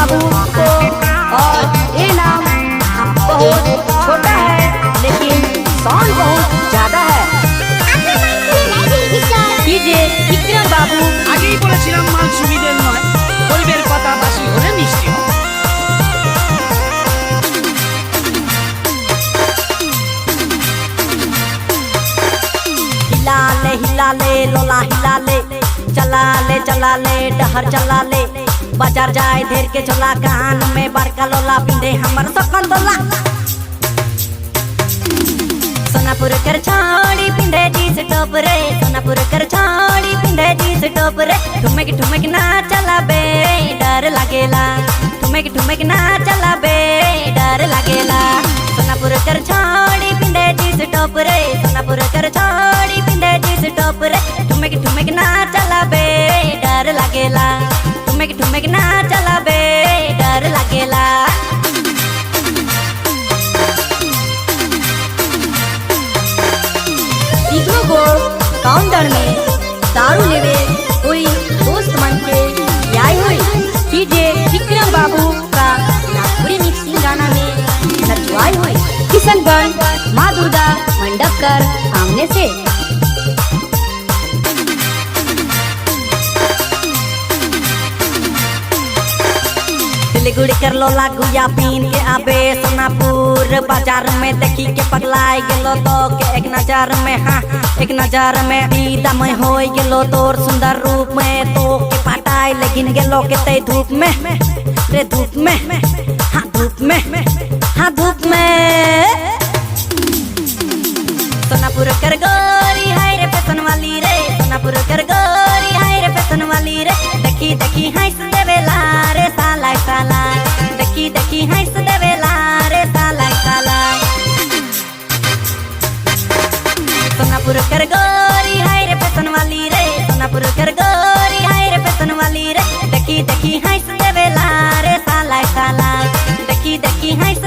बाबू को। और ये नाम बहुत छोटा है लेकिन साउंड बहुत ज्यादा है। डीजे विक्रम बाबू। আগেই বলেছিলাম মান সুবিধের নয়, গরিবের কথা বাসি হলে মিষ্টি হয়। हिला ले लोला हिला ले, चला ले डहर चला ले। बाजार जाए धेर के झोला, कान में बड़का लोला पिंधे हमर सकल दोला। सोनापुर कर छाड़ी पिंधे जींस टॉप रे, सोनापुर कर छाड़ी पिंधे जींस टॉप रे। ठुमक ठुमक ना चला बे डर लागेला, ठुमक ना चला बे डर लागेला। सोनापुर कर छाड़ी पिंधे जींस टॉप रे, सोनापुर कर छाड़ी पिंधे जींस टॉप रे। ठुमक ना चला बे डर लागेला, ठुमक ना चला बे डर लागेला। इग्नोगोर काउंटर में दारू लेवे कोई दोस्त मन के आई हुई। डीजे विक्रम बाबू का नागपुरी मिक्सिंग गाना में नचवाई हुई। किशनगंज माँ दुर्गा मंडप कर सामने से। गुड़ कर लोला गुया पीन के आबे। सोनापुर बाजार में देखी के पगलाई गेलो तो के एक नजर में, हाँ एक नजर में दीदा में हो गेलो तोर सुंदर रूप में। तो के पटाई लेकिन गेलो के ते धूप में रे, धूप में हाँ धूप में हाँ धूप में। सोनापुर कर गोरी हाय रे फैशन वाली रे, सोनापुर कर गोरी हाय रे फैशन वाली रे। देखी देखी हंस देवेला रे साला साला, देखी देखी हंस देवेला रे साला साला। सोनापुर कर गोरी हाय रे फैशन वाली रे, सोनापुर कर गोरी हाय रे फैशन वाली रे। देखी देखी हंस देवेला रे साला साला, देखी देखी हंस